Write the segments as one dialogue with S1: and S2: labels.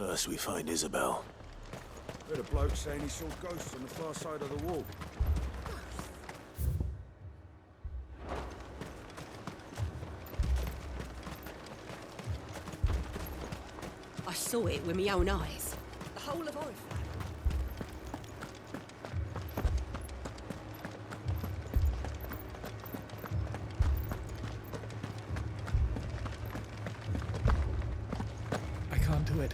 S1: First we find Isabel.
S2: Heard a bloke saying he saw ghosts on the far side of the wall.
S3: I saw it with my own eyes. The whole of Oriflamme.
S4: I can't do it.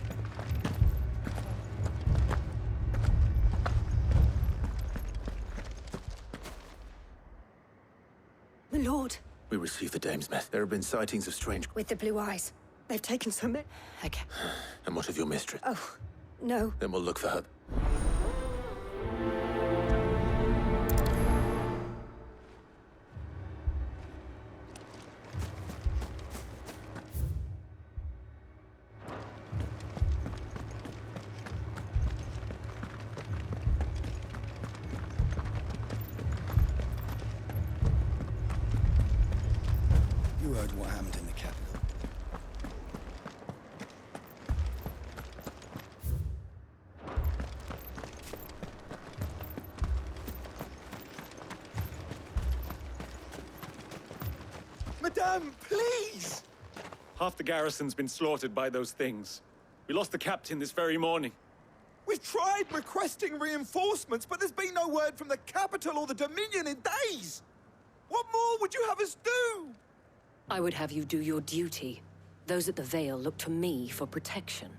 S3: My lord.
S1: We received the dame's mess. There have been sightings of strange...
S3: With the blue eyes. They've taken so many. Okay.
S1: And what of your mistress?
S3: Oh, no.
S1: Then we'll look for her.
S2: You heard what happened in the capital.
S5: Madame, please! Half the garrison's been slaughtered by those things. We lost the captain this very morning.
S6: We've tried requesting reinforcements, but there's been no word from the capital or the Dominion in days! What more would you have us do?
S7: I would have you do your duty. Those at the Vale look to me for protection.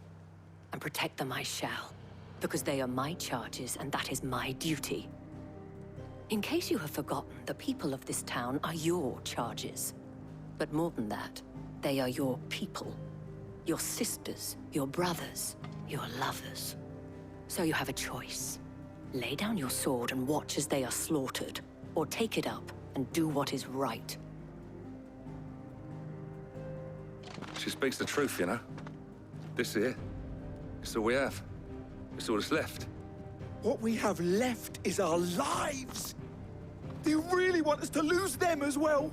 S7: And protect them I shall. Because they are my charges, and that is my duty. In case you have forgotten, the people of this town are your charges. But more than that, they are your people. Your sisters, your brothers, your lovers. So you have a choice. Lay down your sword and watch as they are slaughtered, or take it up and do what is right.
S8: She speaks the truth, you know. This here, it's all we have. It's all that's left.
S6: What we have left is our lives! Do you really want us to lose them as well?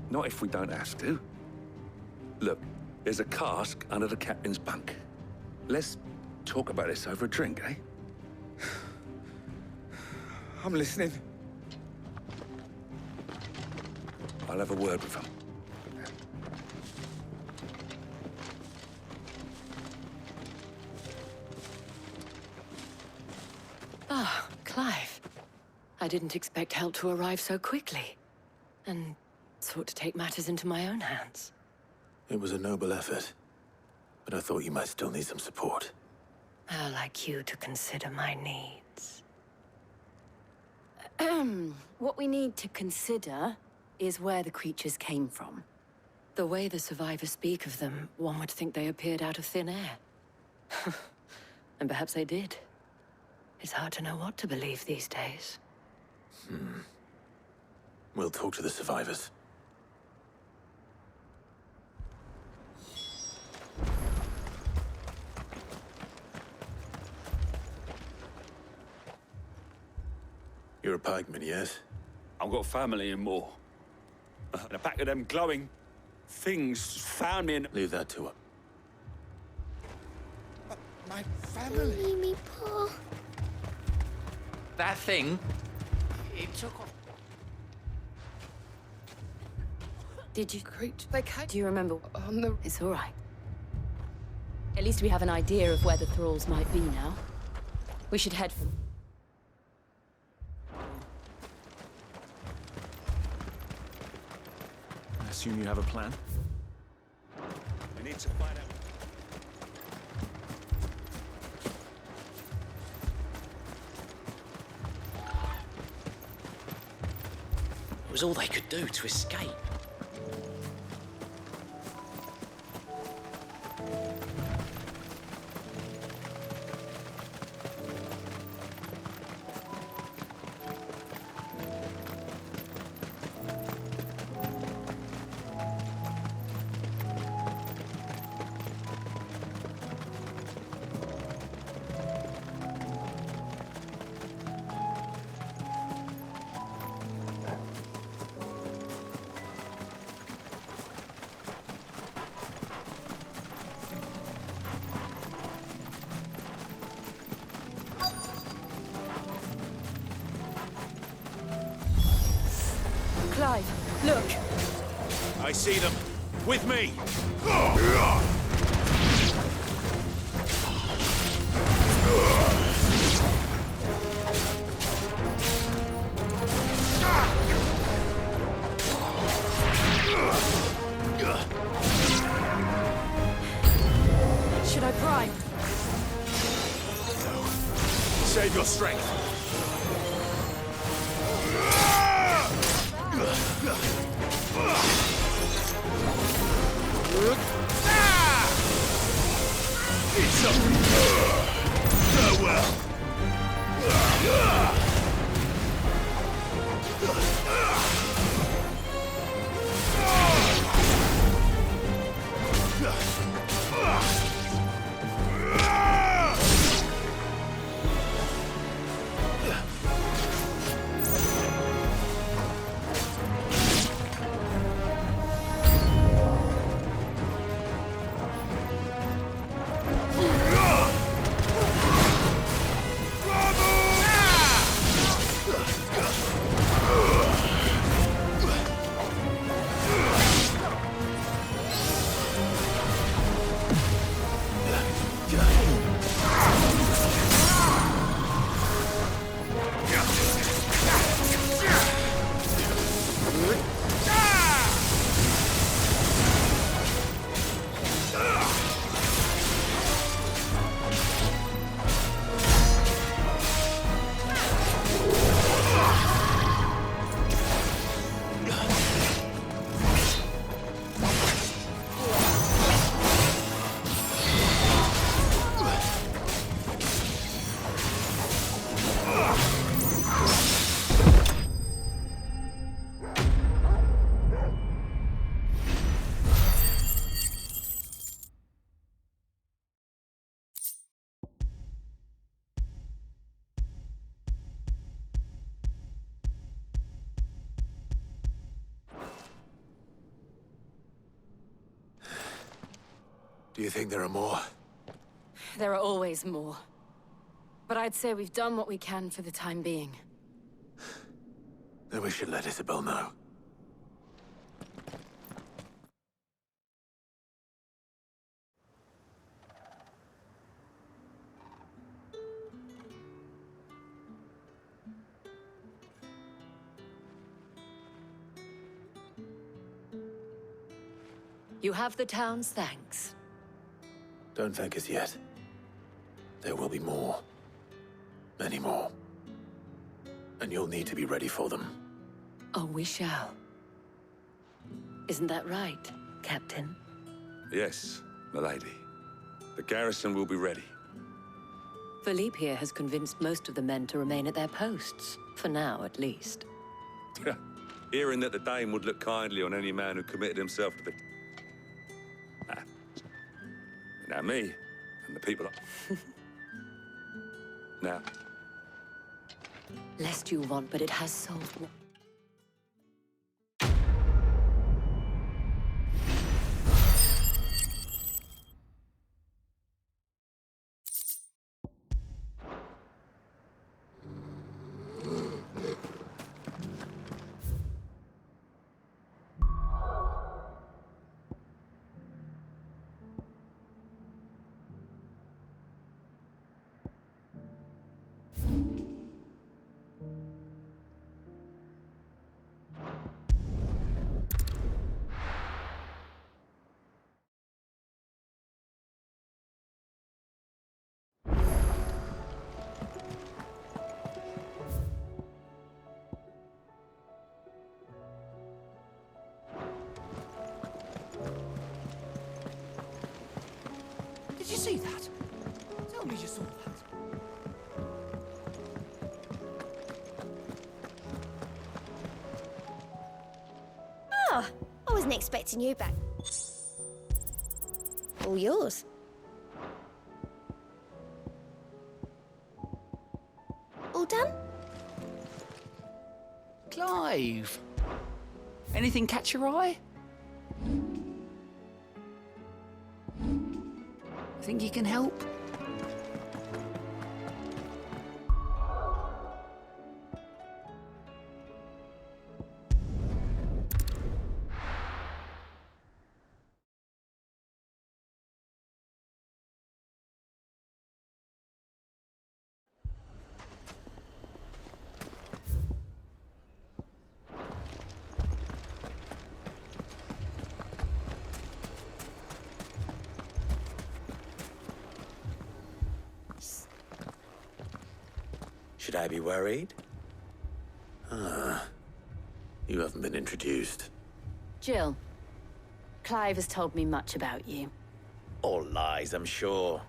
S8: Not if we don't have to. Look, there's a cask under the captain's bunk. Let's talk about this over a drink, eh?
S6: I'm listening.
S8: I'll have a word with him.
S7: Ah, Clive. I didn't expect help to arrive so quickly. And sought to take matters into my own hands.
S1: It was a noble effort. But I thought you might still need some support.
S7: I'd like you to consider my needs.
S9: What we need to consider is where the creatures came from.
S7: The way the survivors speak of them, one would think they appeared out of thin air. And perhaps they did. It's hard to know what to believe these days.
S1: We'll talk to the survivors. You're a pikeman, yes?
S5: I've got family and more. And a pack of them glowing things found me in...
S1: Leave that to her.
S6: My family.
S10: Leave me, Paul.
S11: That thing, it took off.
S9: Did you...
S3: They came
S9: Do you remember?
S3: on the...
S9: It's all right. At least we have an idea of where the thralls might be now. We should head for them.
S4: I assume you have a plan?
S5: We need to find out...
S11: It was all they could do to escape.
S9: Look!
S2: I see them. With me!
S9: Should I bribe?
S2: Save your strength. It's up. Farewell.
S1: Do you think there are more?
S9: There are always more. But I'd say we've done what we can for the time being.
S1: Then we should let Isabel know.
S7: You have the town's thanks.
S1: Don't thank us yet. There will be more. Many more. And you'll need to be ready for them.
S7: Oh, we shall. Isn't that right, Captain?
S8: Yes, milady. The garrison will be ready.
S7: Philippe here has convinced most of the men to remain at their posts. For now, at least.
S8: Hearing that the Dame would look kindly on any man who committed himself to the... Now me, and the people... Now...
S7: Lest you want, but it has solved...
S11: Did you see that? Tell me you saw that.
S10: Oh, I wasn't expecting you back. All yours. All done?
S11: Clive. Anything catch your eye? Think you can help?
S12: Should I be worried?
S1: You haven't been introduced.
S9: Jill, Clive has told me much about you.
S12: All lies, I'm sure.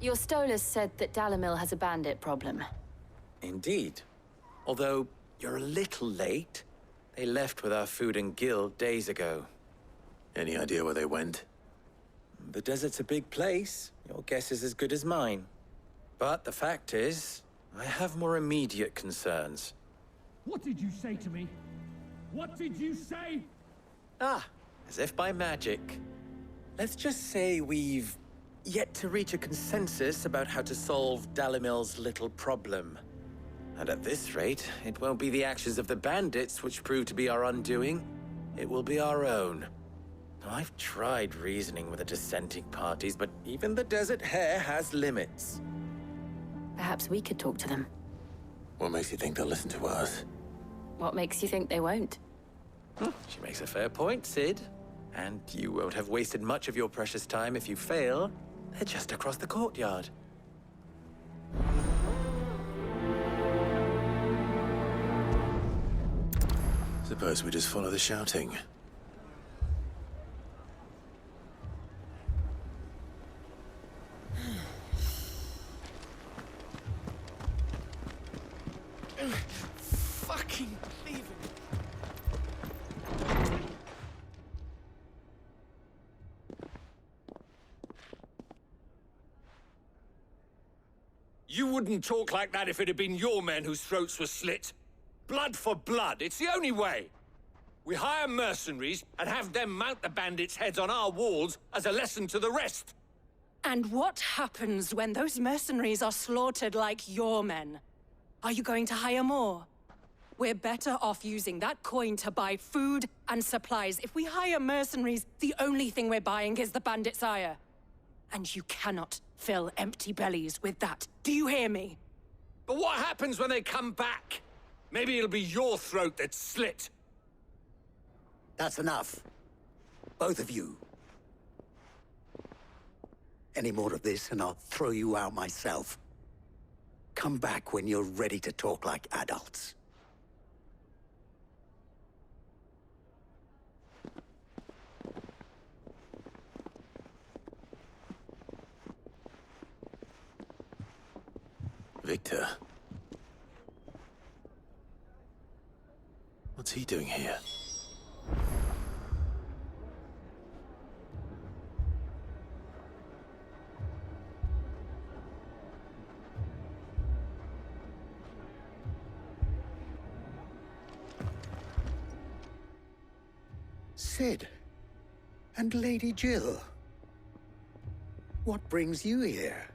S9: Your Stolas said that Dalamil has a bandit problem.
S12: Indeed. Although, you're a little late. They left with our food and guild days ago.
S1: Any idea where they went?
S12: The desert's a big place. Your guess is as good as mine. But the fact is, I have more immediate concerns.
S13: What did you say to me? What did you say?
S12: As if by magic. Let's just say we've yet to reach a consensus about how to solve Dalamil's little problem. And at this rate, it won't be the actions of the bandits which prove to be our undoing. It will be our own. Now, I've tried reasoning with the dissenting parties, but even the Desert Hare has limits.
S9: Perhaps we could talk to them.
S1: What makes you think they'll listen to us?
S9: What makes you think they won't?
S12: She makes a fair point, Sid. And you won't have wasted much of your precious time if you fail. They're just across the courtyard.
S1: Suppose we just follow the shouting.
S11: Fucking leave it.
S8: You wouldn't talk like that if it had been your men whose throats were slit. Blood for blood, it's the only way. We hire mercenaries and have them mount the bandits' heads on our walls as a lesson to the rest.
S3: And what happens when those mercenaries are slaughtered like your men? Are you going to hire more? We're better off using that coin to buy food and supplies. If we hire mercenaries, the only thing we're buying is the bandits' ire. And you cannot fill empty bellies with that. Do you hear me?
S8: But what happens when they come back? Maybe it'll be your throat that's slit.
S11: That's enough. Both of you. Any more of this and I'll throw you out myself. Come back when you're ready to talk like adults.
S1: Victor. What's he doing here?
S11: Sid. And Lady Jill. What brings you here?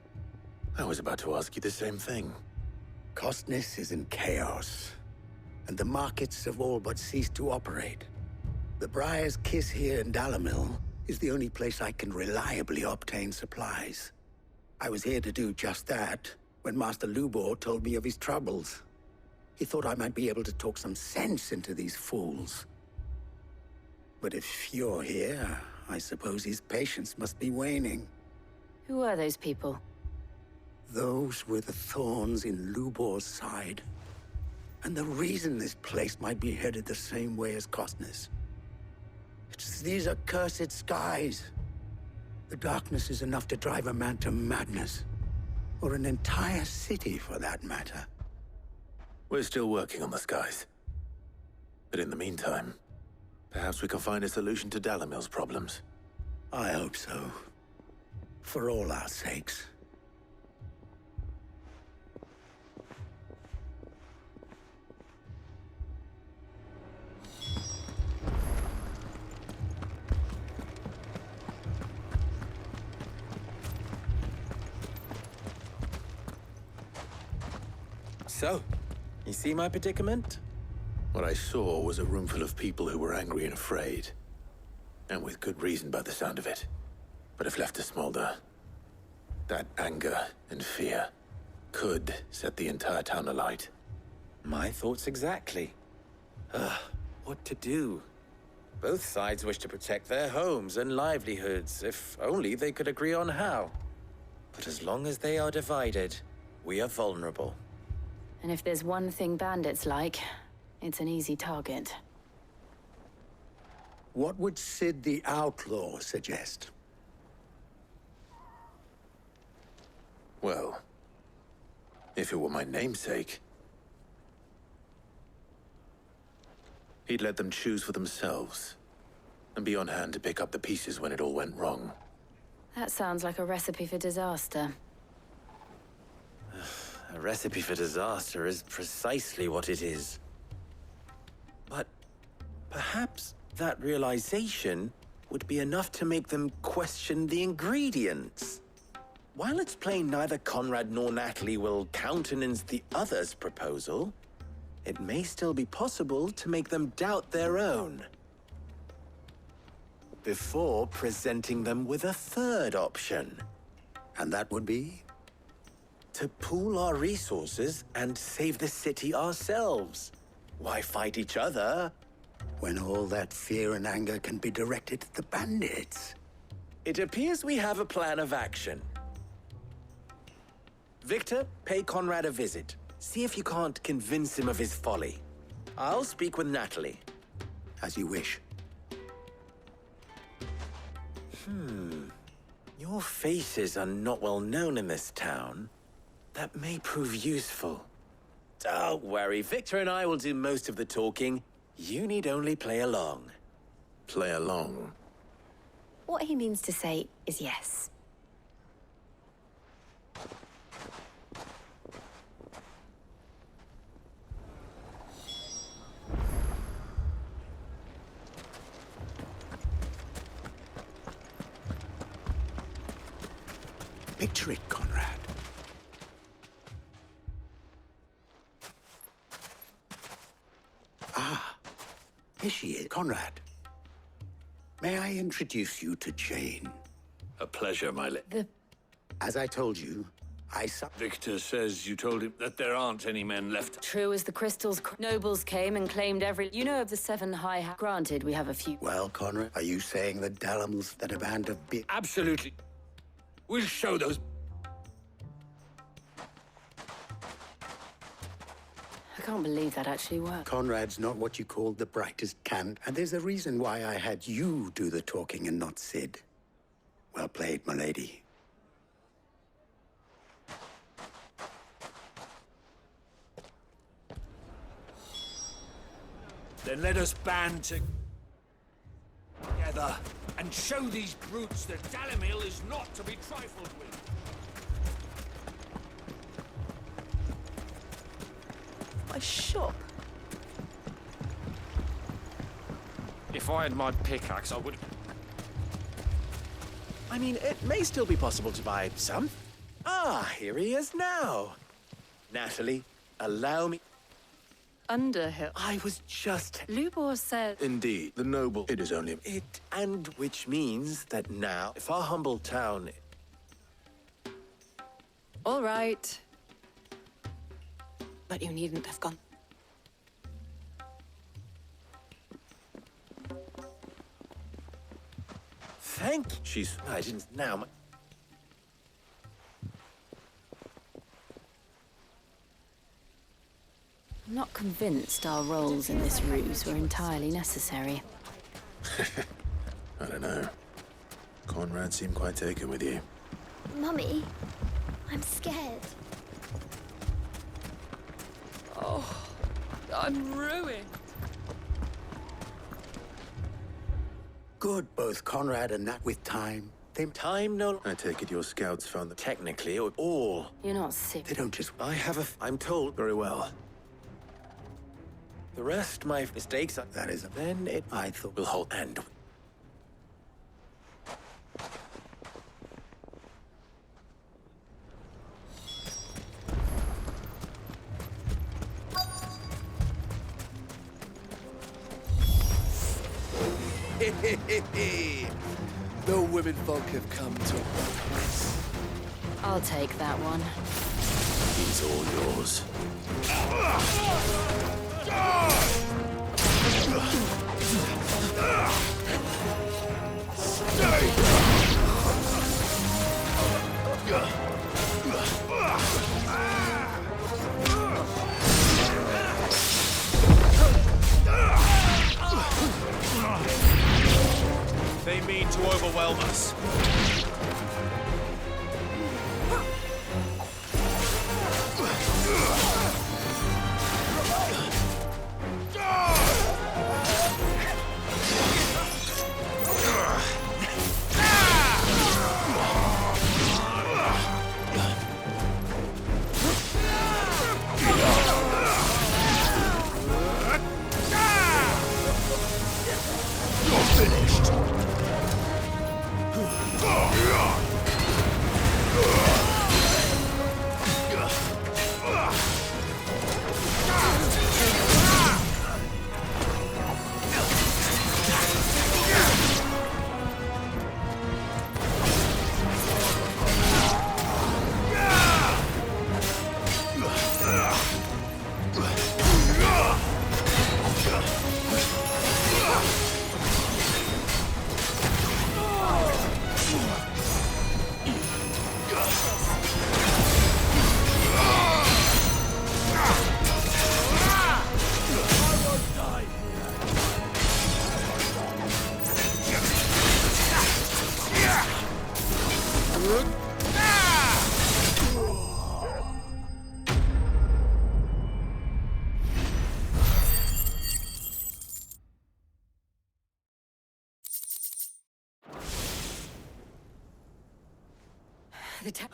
S1: I was about to ask you the same thing.
S11: Costness is in chaos, and the markets have all but ceased to operate. The Briar's Kiss here in Dalamil is the only place I can reliably obtain supplies. I was here to do just that when Master Lubor told me of his troubles. He thought I might be able to talk some sense into these fools. But if you're here, I suppose his patience must be waning.
S9: Who are those people?
S11: Those were the thorns in Lubor's side. And the reason this place might be headed the same way as Costness. It's these accursed skies. The darkness is enough to drive a man to madness. Or an entire city, for that matter.
S1: We're still working on the skies. But in the meantime, perhaps we can find a solution to Dalamil's problems.
S11: I hope so. For all our sakes.
S12: So, you see my predicament?
S1: What I saw was a room full of people who were angry and afraid. And with good reason by the sound of it. But if left to smolder, that anger and fear could set the entire town alight.
S12: My thoughts exactly. What to do? Both sides wish to protect their homes and livelihoods, if only they could agree on how. But as long as they are divided, we are vulnerable.
S9: And if there's one thing bandits like, it's an easy target.
S11: What would Sid the Outlaw suggest?
S1: Well, if it were my namesake, he'd let them choose for themselves, and be on hand to pick up the pieces when it all went wrong.
S9: That sounds like a recipe for disaster.
S12: A recipe for disaster is precisely what it is. But perhaps that realization would be enough to make them question the ingredients. While it's plain neither Conrad nor Natalie will countenance the other's proposal, it may still be possible to make them doubt their own. Before presenting them with a third option.
S11: And that would be?
S12: To pool our resources and save the city ourselves. Why fight each other?
S11: When all that fear and anger can be directed at the bandits.
S12: It appears we have a plan of action. Victor, pay Conrad a visit. See if you can't convince him of his folly. I'll speak with Natalie.
S11: As you wish.
S12: Your faces are not well known in this town. That may prove useful. Don't worry, Victor and I will do most of the talking. You need only play along.
S1: Play along?
S10: What he means to say is yes.
S11: Picture it, Conrad. Ah, here she is, Conrad. May I introduce you to Jane?
S8: A pleasure, my
S11: As I told you,
S8: Victor says you told him that there aren't any men left.
S9: True as the crystals, nobles came and claimed every... You know of the 7 high... Granted, we have a few...
S11: Well, Conrad, are you saying the Dalimals that a band of
S8: Absolutely. We'll show those...
S9: I can't believe that actually worked.
S11: Conrad's not what you call the brightest can, and there's a reason why I had you do the talking and not Sid. Well played, my lady.
S8: Then let us band together and show these brutes that Dalimil is not to be trifled with.
S14: My shop.
S4: If I had my pickaxe, I would...
S12: I mean, it may still be possible to buy some. Ah, here he is now. Natalie, allow me...
S3: Underhill.
S12: I was just...
S3: Lubor said...
S1: Indeed, the noble... It is only...
S12: It, and which means that now, if our humble town...
S3: All right. But you needn't have gone.
S12: Thank you.
S1: She's...
S12: I didn't... Now...
S9: I'm not convinced our roles in this ruse were entirely necessary.
S1: I don't know. Conrad seemed quite taken with you.
S10: Mummy, I'm scared.
S3: Oh, I'm ruined.
S11: Good, both Conrad and Nat with time.
S12: Time no...
S1: I take it your scouts found the...
S12: Technically, or all.
S9: You're not sick.
S11: They don't just...
S12: I have a... I'm told...
S1: Very well.
S12: The rest, my mistakes...
S11: That is...
S12: Then it...
S11: I thought...
S1: We'll hold...
S12: And...
S15: The women folk have come to...
S9: I'll take that one.
S1: He's all yours.
S16: overwhelm us.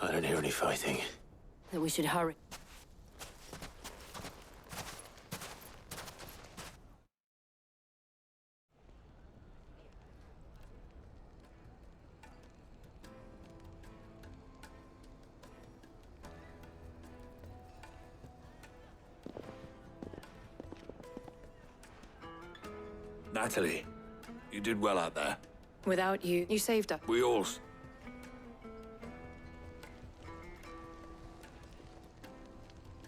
S1: I don't hear any fighting.
S7: That we should hurry.
S8: Natalie, you did well out there.
S9: Without you, you saved her.
S8: We all...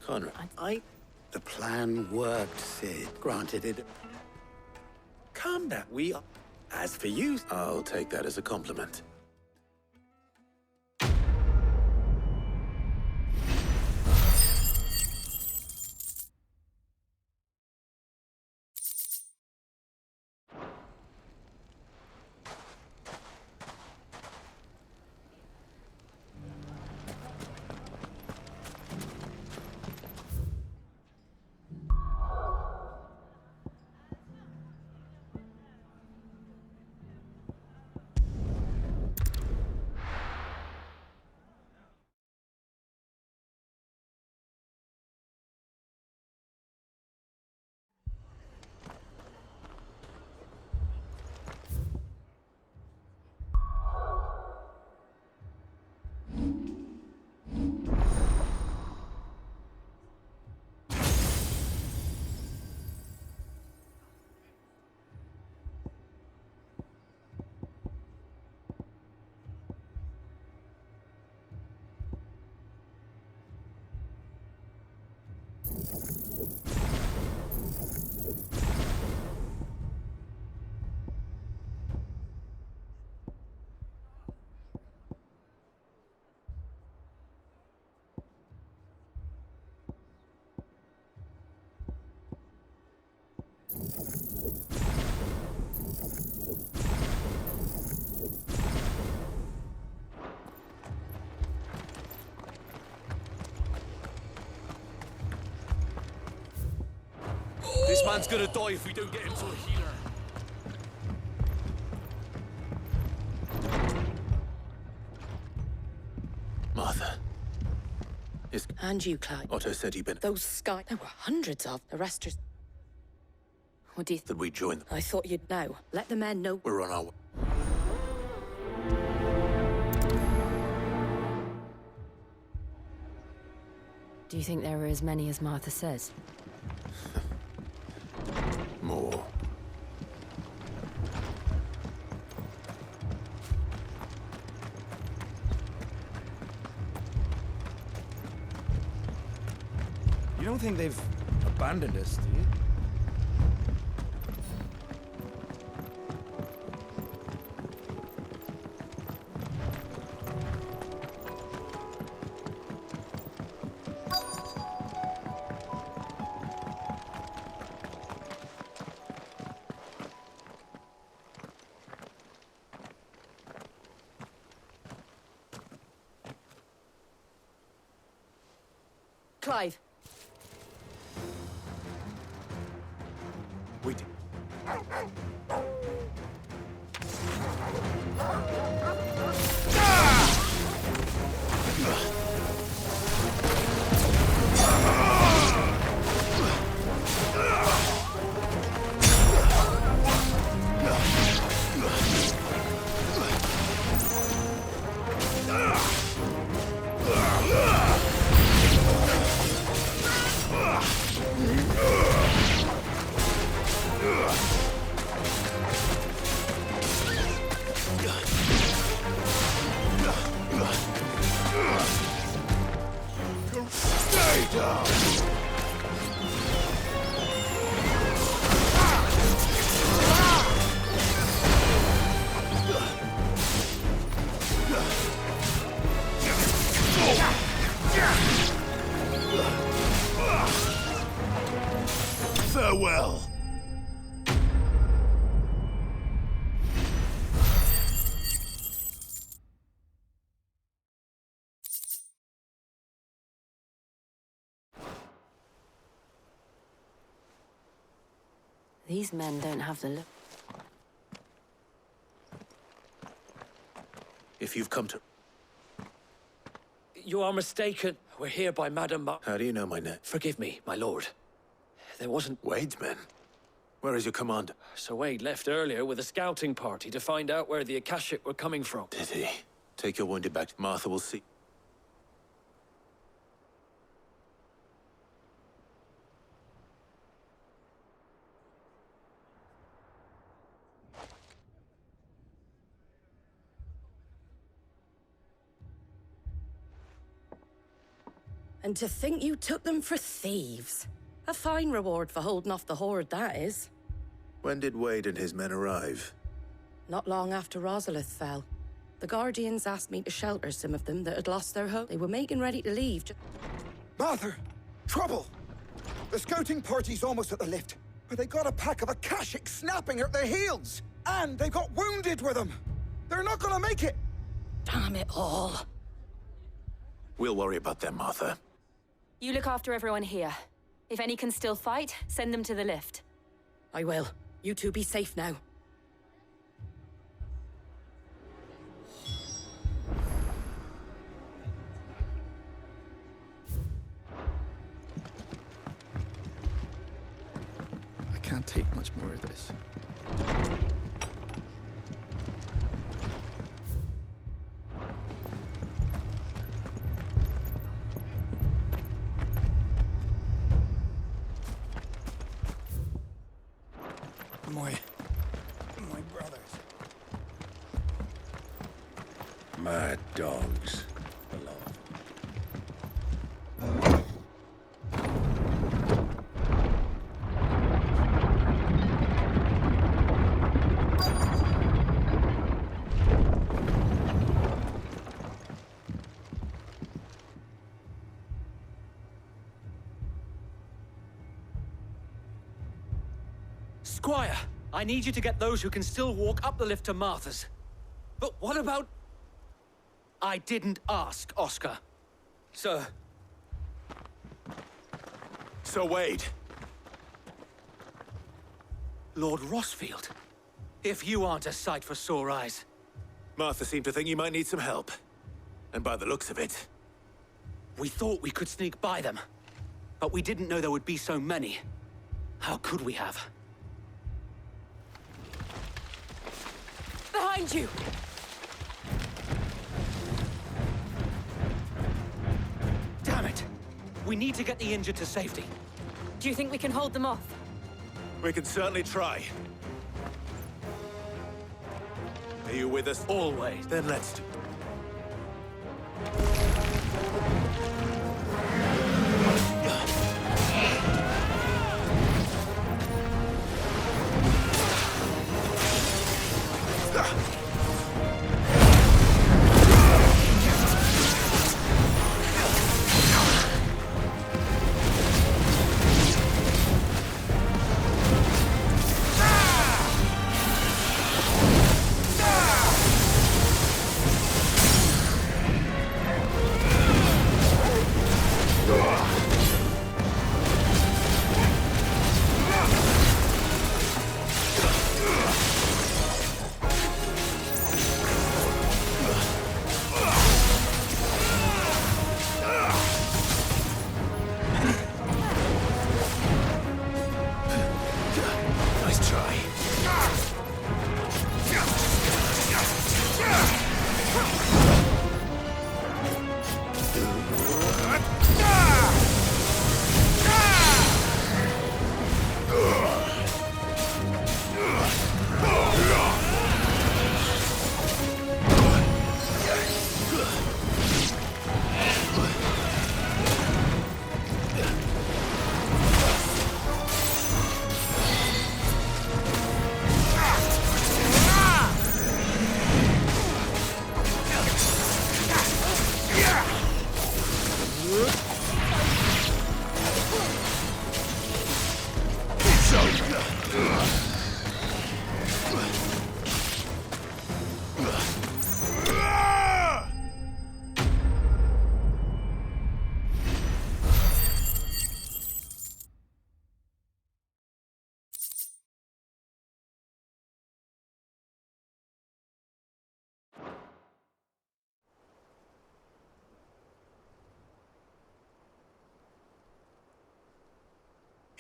S1: Conrad.
S11: The plan worked, Sid. Granted it... Calm down. As for you...
S1: I'll take that as a compliment.
S16: This man's gonna die if we don't get him to a healer.
S1: Martha.
S9: And you, Clyde.
S1: Otto said he'd been...
S9: Those Sky... There were hundreds of. The rest are... What do you...
S1: That we join them.
S9: I thought you'd know. Let the men know.
S1: We're on our way.
S7: Do you think there are as many as Martha says?
S1: More.
S2: You don't think they've abandoned us, do you?
S9: Clive.
S1: We did. Stay down! Farewell.
S7: These men don't have the look.
S1: If you've come to...
S16: You are mistaken. We're here by Madame
S1: How do you know my name?
S16: Forgive me, my lord. There wasn't...
S1: Wade's men? Where is your commander?
S16: Sir Wade left earlier with a scouting party to find out where the Akashic were coming from.
S1: Did he? Take your wounded back. Martha will see.
S17: And to think you took them for thieves. A fine reward for holding off the horde, that is.
S1: When did Wade and his men arrive?
S17: Not long after Rosalith fell. The Guardians asked me to shelter some of them that had lost their hope. They were making ready to leave.
S6: Martha! Trouble! The scouting party's almost at the lift, but they got a pack of Akashic snapping at their heels! And they got wounded with them! They're not gonna make it!
S17: Damn it all.
S1: We'll worry about them, Martha.
S9: You look after everyone here. If any can still fight, send them to the lift.
S17: I will. You two be safe now.
S2: I can't take much more of this. My brothers.
S11: Mad dogs.
S16: Squire, I need you to get those who can still walk up the lift to Martha's. But what about... I didn't ask, Oscar. Sir.
S1: Sir Wade.
S16: Lord Rossfield. If you aren't a sight for sore eyes.
S1: Martha seemed to think you might need some help. And by the looks of it...
S16: We thought we could sneak by them. But we didn't know there would be so many. How could we have?
S9: Behind you!
S16: Damn it! We need to get the injured to safety.
S9: Do you think we can hold them off?
S1: We can certainly try. Are you with us?
S16: Always.
S1: Then let's do...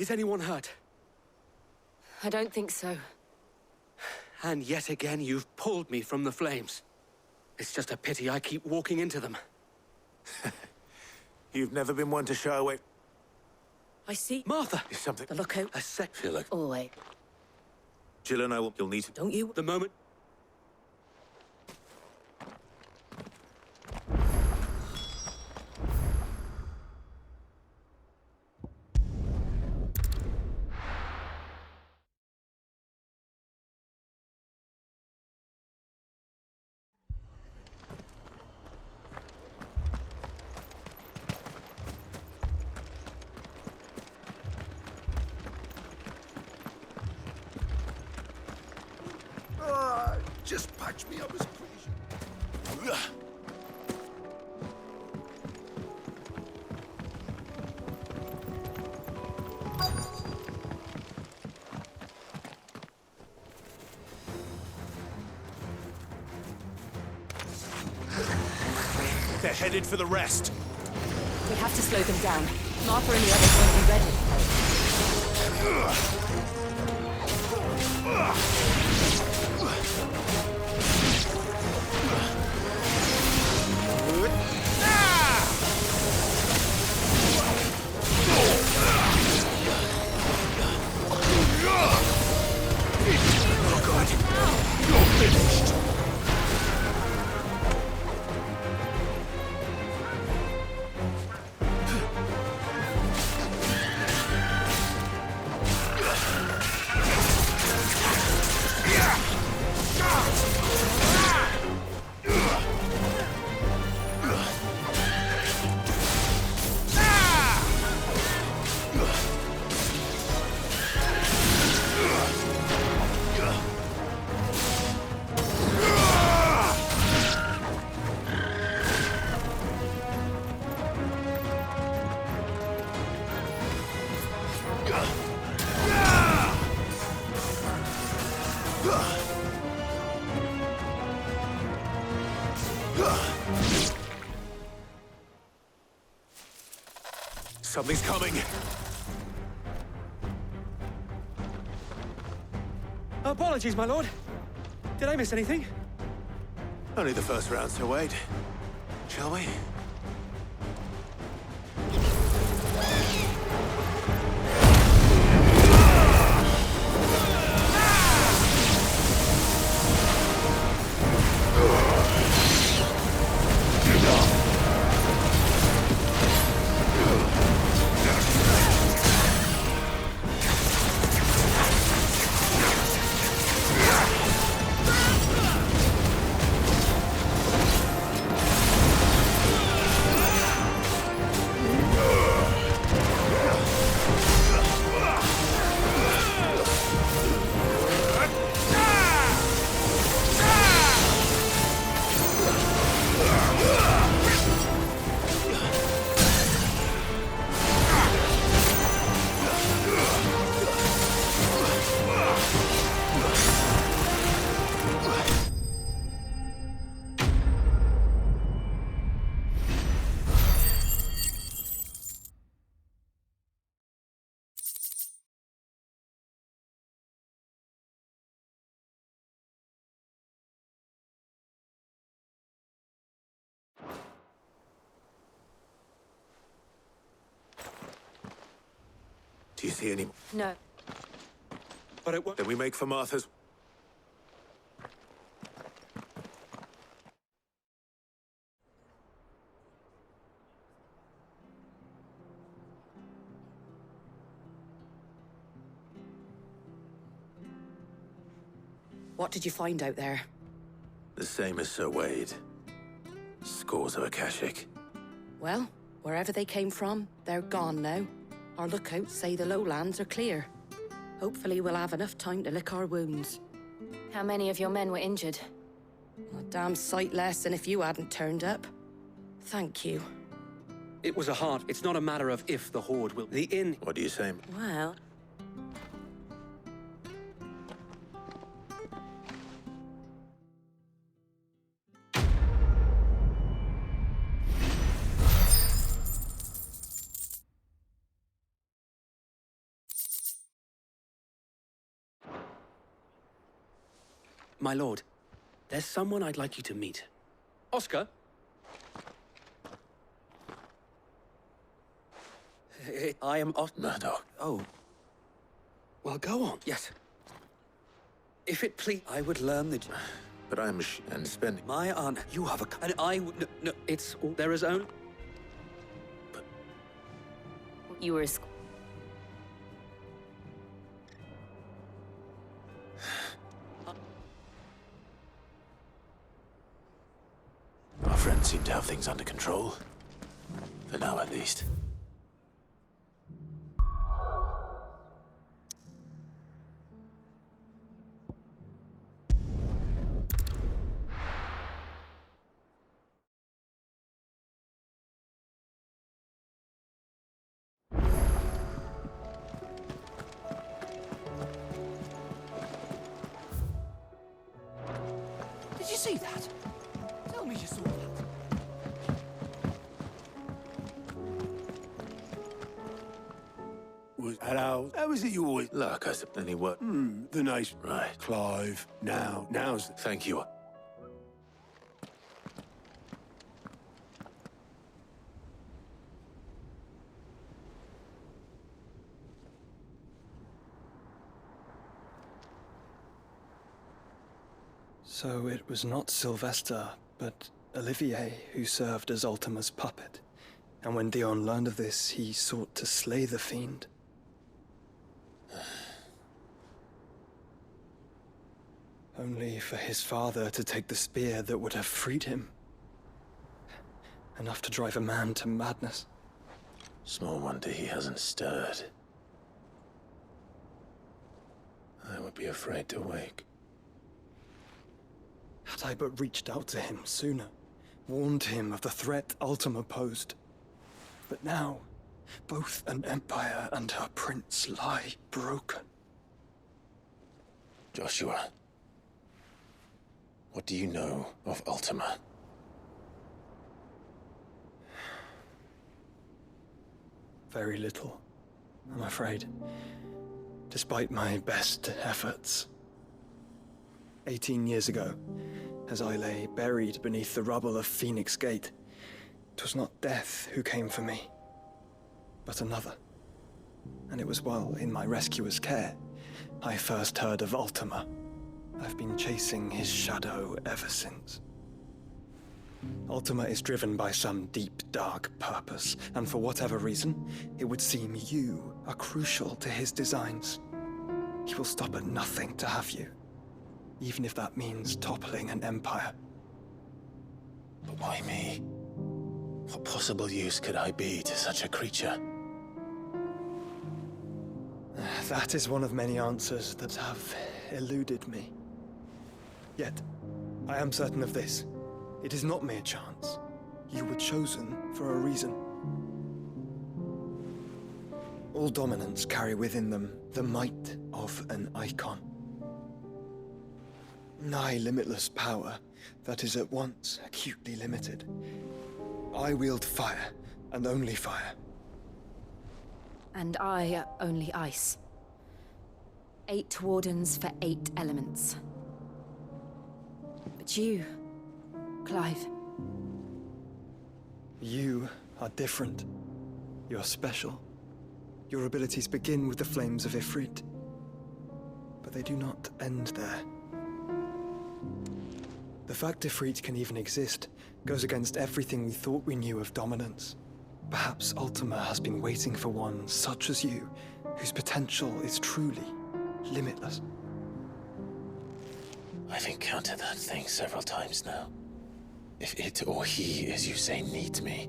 S15: Is anyone hurt?
S7: I don't think so.
S15: And yet again, you've pulled me from the flames. It's just a pity I keep walking into them.
S1: You've never been one to shy away.
S17: I see.
S15: Martha!
S1: Is something...
S17: The lookout.
S15: A sec...
S1: Feel like...
S7: Oh, wait.
S1: Jill and I will... You'll need to...
S17: Don't you?
S15: The moment...
S2: Just patch me up as crazy.
S1: They're headed for the rest.
S9: We have to slow them down. Martha and the others won't be ready.
S1: Oh, God. You're finished. Something's coming.
S15: Apologies, my lord. Did I miss anything?
S1: Only the first round, so wait. Shall we? Do you see any...
S9: No.
S15: But it won't...
S1: Then we make for Martha's...
S17: What did you find out there?
S1: The same as Sir Wade. Scores of Akashic.
S17: Well, wherever they came from, they're gone now. Our lookouts say the lowlands are clear. Hopefully we'll have enough time to lick our wounds.
S9: How many of your men were injured?
S17: A damn sight less than if you hadn't turned up. Thank you.
S15: It was a hard... It's not a matter of if the Horde will... The inn...
S1: What do you say?
S17: Well...
S15: My lord, there's someone I'd like you to meet. Oscar? I am
S1: Murdoch.
S15: Oh. Well, go on. Yes. If it please, I would learn the...
S1: But I'm and spending...
S15: My honor, you have a... And I would... No, it's... There is only...
S9: You were a...
S1: Our friends seem to have things under control. For now, at least.
S16: Did you see that? Tell me you saw that.
S2: Hello. How is it you always...
S1: Look, I said any work.
S2: The nice...
S1: Right.
S2: Clive. Now's...
S1: Thank you.
S18: So it was not Sylvester, but Olivier who served as Ultima's puppet. And when Dion learned of this, he sought to slay the fiend. Only for his father to take the spear that would have freed him. Enough to drive a man to madness.
S1: Small wonder he hasn't stirred. I would be afraid to wake.
S18: Had I but reached out to him sooner, warned him of the threat Ultima posed. But now, both an empire and her prince lie broken.
S1: Joshua, what do you know of Ultima?
S18: Very little, I'm afraid. Despite my best efforts. 18 years ago, as I lay buried beneath the rubble of Phoenix Gate, 'twas not death who came for me, but another. And it was while in my rescuer's care, I first heard of Ultima. I've been chasing his shadow ever since. Ultima is driven by some deep, dark purpose, and for whatever reason, it would seem you are crucial to his designs. He will stop at nothing to have you, even if that means toppling an empire.
S1: But why me? What possible use could I be to such a creature?
S18: That is one of many answers that have eluded me. Yet, I am certain of this. It is not mere chance. You were chosen for a reason. All dominants carry within them the might of an icon. Nigh limitless power that is at once acutely limited. I wield fire, and only fire.
S9: And I only ice. 8 wardens for 8 elements. But you, Clive.
S18: You are different. You're special. Your abilities begin with the flames of Ifrit. But they do not end there. The fact Ifrit can even exist goes against everything we thought we knew of dominance. Perhaps Ultima has been waiting for one such as you, whose potential is truly limitless.
S1: I've encountered that thing several times now. If it or he, as you say, needs me,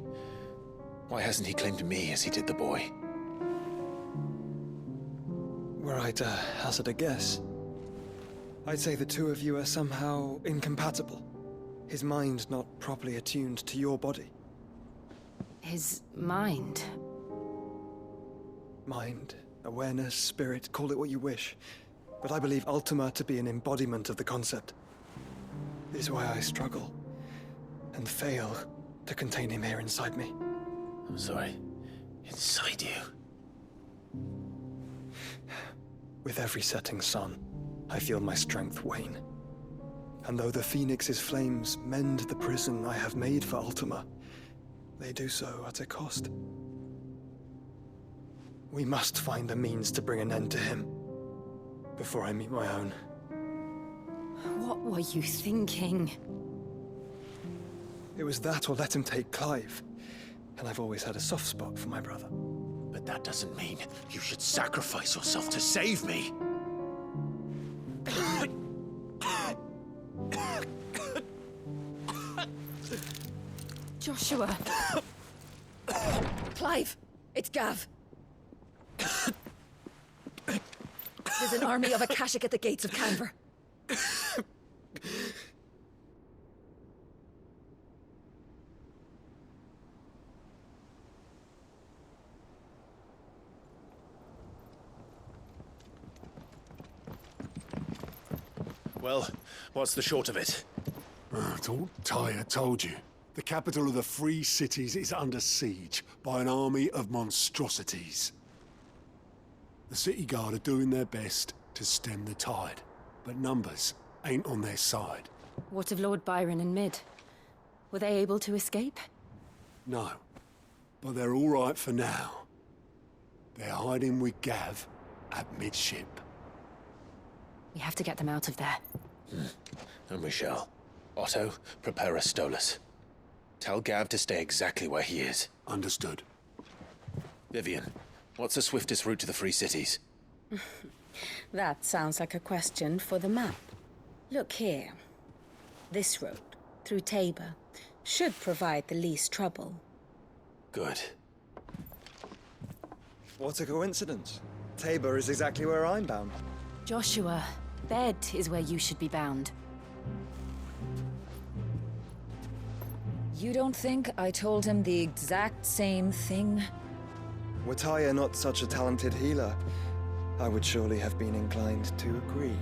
S1: why hasn't he claimed me as he did the boy?
S18: Were I to hazard a guess, I'd say the two of you are somehow incompatible. His mind not properly attuned to your body.
S9: His mind?
S18: Mind, awareness, spirit, call it what you wish. But I believe Ultima to be an embodiment of the concept. This is why I struggle and fail to contain him here inside me.
S1: I'm sorry. Inside you?
S18: With every setting sun, I feel my strength wane. And though the Phoenix's flames mend the prison I have made for Ultima, they do so at a cost. We must find a means to bring an end to him before I meet my own.
S9: What were you thinking?
S18: It was that or let him take Clive. And I've always had a soft spot for my brother.
S1: But that doesn't mean you should sacrifice yourself to save me.
S9: Joshua.
S7: Clive, it's Gav. There's an army of Akashic at the gates of Canver.
S1: Well, what's the short of it?
S19: Thought Tyre told you. The capital of the Free Cities is under siege by an army of monstrosities. The City Guard are doing their best to stem the tide, but numbers ain't on their side.
S9: What of Lord Byron and Mid? Were they able to escape?
S19: No, but they're all right for now. They're hiding with Gav at midship.
S9: We have to get them out of there.
S1: And we shall. Otto, prepare a Stolas. Tell Gav to stay exactly where he is.
S19: Understood.
S1: Vivian, what's the swiftest route to the Free Cities?
S17: That sounds like a question for the map. Look here. This road, through Tabor, should provide the least trouble.
S1: Good.
S18: What a coincidence. Tabor is exactly where I'm bound.
S9: Joshua, bed is where you should be bound.
S20: You don't think I told him the exact same thing?
S18: Were Tyre not such a talented healer, I would surely have been inclined to agree.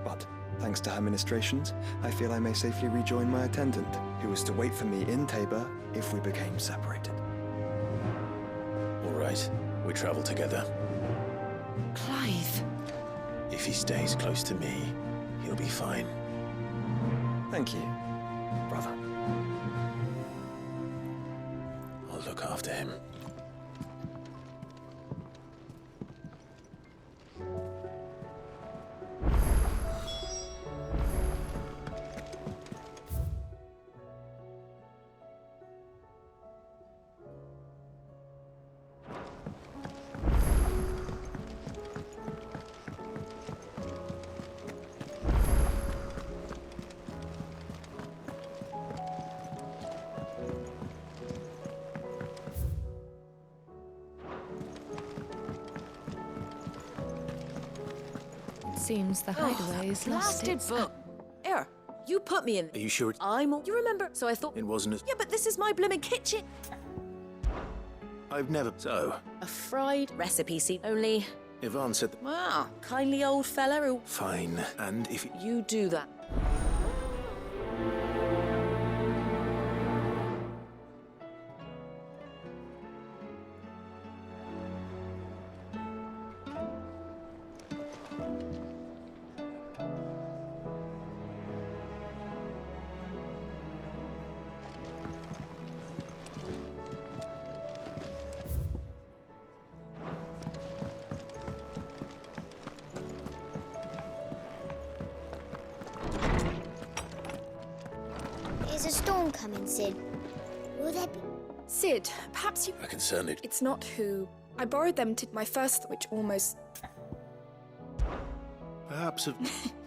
S18: But, thanks to her ministrations, I feel I may safely rejoin my attendant, who is to wait for me in Tabor if we became separated.
S1: All right, we travel together.
S9: Clive.
S1: If he stays close to me, he'll be fine.
S18: Thank you, brother.
S1: I'll look after him.
S20: Seems the hideaway is lost
S14: Blasted
S20: its...
S14: book. Here, you put me in.
S1: Are you sure
S14: You remember? So I thought.
S1: it wasn't as...
S14: Yeah, but this is my blimmin' kitchen.
S1: I've never... So,
S14: A fried recipe, see? Only.
S1: Yvonne said...
S14: Wow, kindly old fella who.
S1: Fine, and if...
S14: You do that.
S10: Is a storm coming, Sid? Will there be...
S21: Sid, perhaps you...
S1: I can certainly...
S21: It's not who. I borrowed them to my first, which almost...
S1: Perhaps...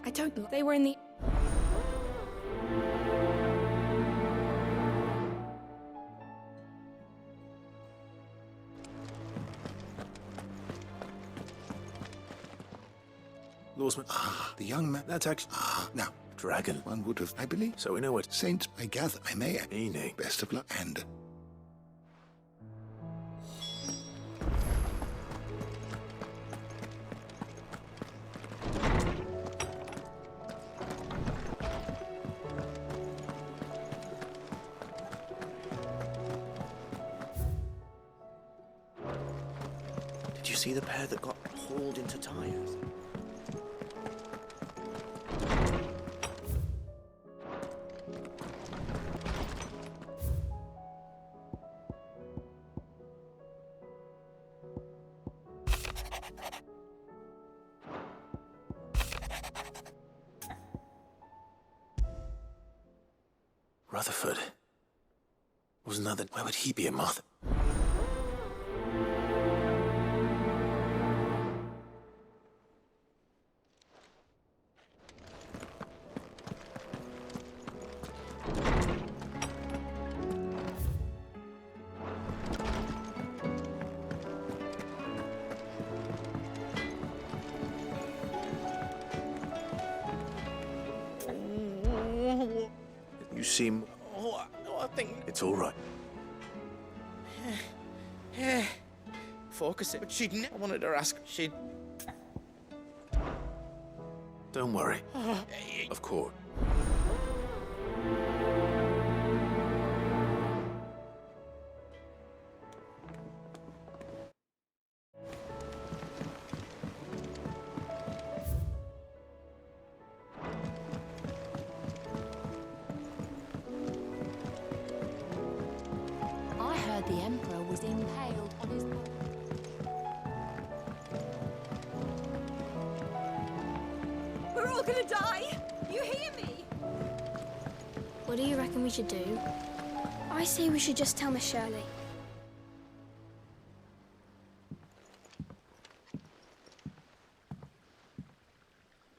S21: I don't know. They were in the...
S1: Lawsman...
S22: The young man...
S1: That's actually...
S22: Now,
S1: Dragon.
S22: one would have... I believe...
S1: So we know what...
S22: Saint, I gather I may...
S1: Meaning...
S22: Best of luck, and...
S1: Did you see the pair that got hauled into tires? Rutherford. Wasn't that the... Where would he be a Martha? You seem...
S12: Oh, I think...
S1: It's all right.
S12: Focus it. But she'd I wanted her to ask. She'd...
S1: Don't worry. Of course.
S9: I heard the Emperor was impaled on his...
S10: We're all gonna die! You hear me?
S21: What do you reckon we should do? I say we should just tell Miss Shirley.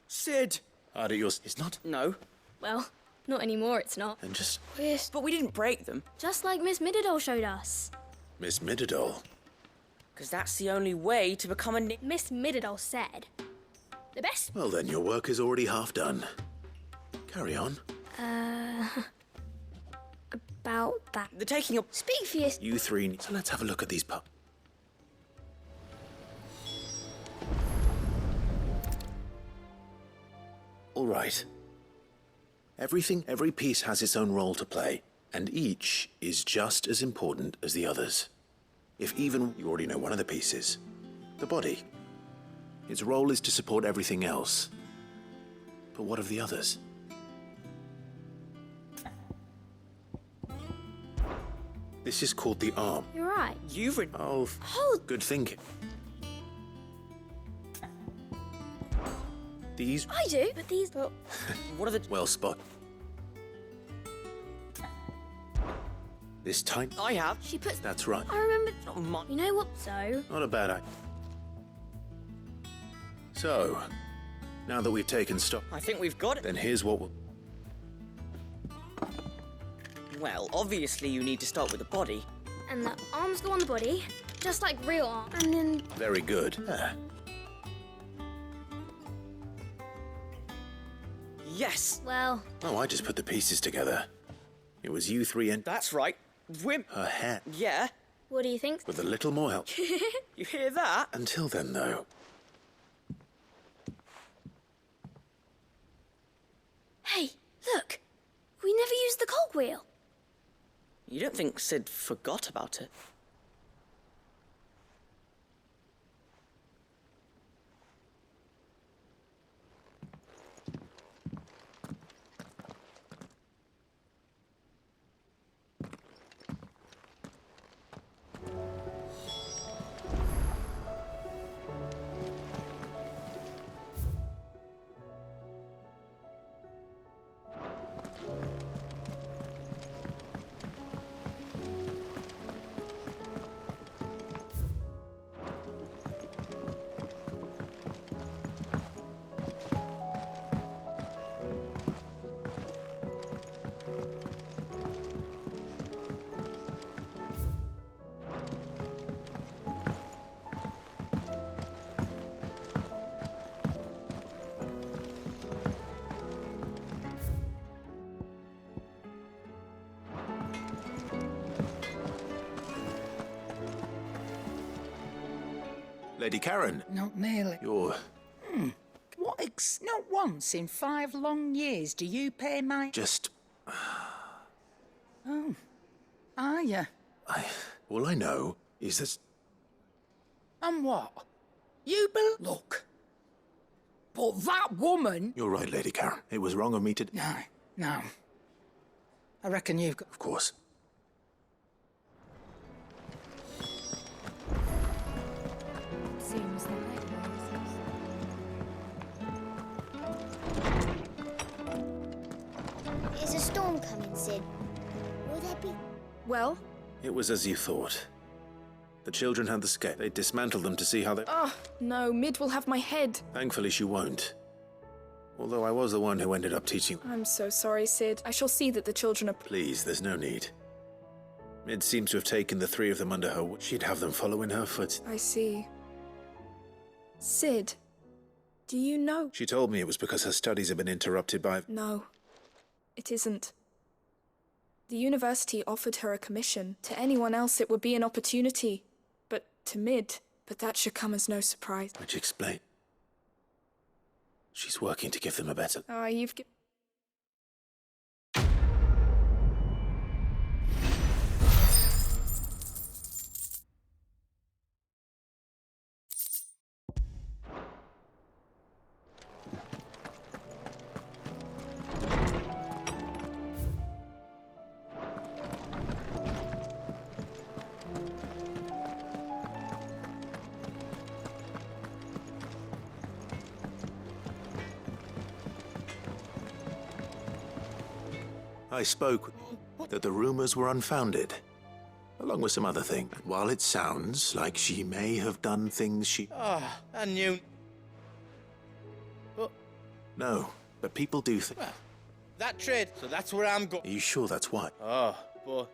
S12: Sid!
S1: yours is not?
S12: No.
S21: Well, not anymore, it's not.
S1: Then just...
S12: But we didn't break them.
S21: Just like Miss Midadol showed us.
S1: Miss Midadol.
S12: Because that's the only way to become a...
S21: Miss Midadol said. The best...
S1: Well then, your work is already half done. Carry on.
S21: About that.
S12: The taking up...
S21: Speak for you.
S1: You three... So let's have a look at these pups. All right. Every piece has its own role to play, and each is just as important as the others. If even you already know one of the pieces, the body. Its role is to support everything else. But what of the others? This is called the arm.
S21: You're right.
S12: You've...
S1: Oh,
S21: Hold.
S1: good thinking. These...
S21: I do, but these... But...
S12: What are the...
S1: Well spot. This time...
S12: I have.
S21: She puts...
S1: That's right.
S21: I remember...
S12: Not mine.
S21: You know what? So...
S1: Not a bad idea. So, now that we've taken stock...
S12: I think we've got it.
S1: Then here's what we'll...
S12: Well, obviously you need to start with the body.
S21: And the arms go on the body, just like real arms. And then...
S1: Very good.
S12: Yes.
S21: Well...
S1: Oh, I just put the pieces together. It was you three and...
S12: That's right.
S1: Her hair.
S21: Yeah. What do you think?
S1: With a little more help.
S12: You hear that?
S1: Until then, though.
S21: Hey, look. We never used the cogwheel.
S12: You don't think Sid forgot about it?
S1: Lady Karen.
S5: Not nearly.
S1: You're...
S5: Not once in 5 long years do you pay my...
S1: just...
S5: Oh. Are you?
S1: All I know is that...
S5: And what? Look. But that woman...
S1: You're right, Lady Karen. It was wrong of me to...
S5: No. I reckon you've got...
S1: Of course.
S9: Seems like
S10: Is a storm coming, Sid?
S4: Well?
S1: It was as you thought. The children had the scale. They dismantled them to see how they...
S4: Oh, no, Mid will have my head.
S1: Thankfully, she won't. Although I was the one who ended up teaching...
S4: I'm so sorry, Sid. I shall see that the children are...
S1: Please, there's no need. Mid seems to have taken the three of them under her. She'd have them follow in her foot.
S4: I see. Sid, do you know...
S1: She told me it was because her studies had been interrupted by...
S4: No, it isn't. The university offered her a commission. To anyone else, it would be an opportunity. But to Mid, but that should come as no surprise.
S1: Which explain. She's working to give them a better...
S4: Ah, you've...
S1: I spoke that the rumors were unfounded, along with some other things. And while it sounds like she may have done things she...
S13: Ah, I knew... But...
S1: No, but people do think...
S13: Well, that trade, so that's where I'm going.
S1: Are you sure that's why?
S13: Oh, but...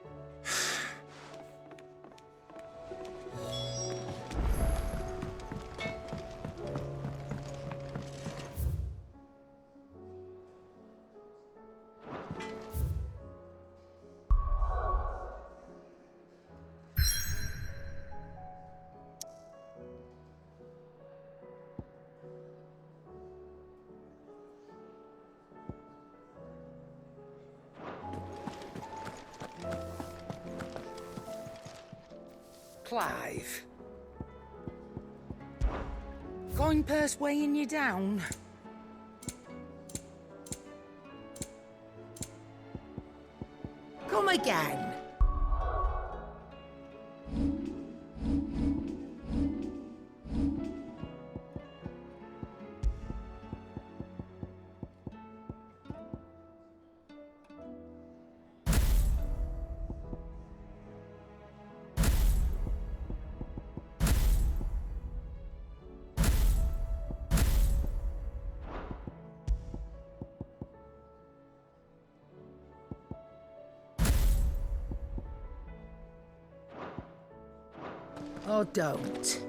S5: Clive. Going purse weighing you down? Come again. Or don't.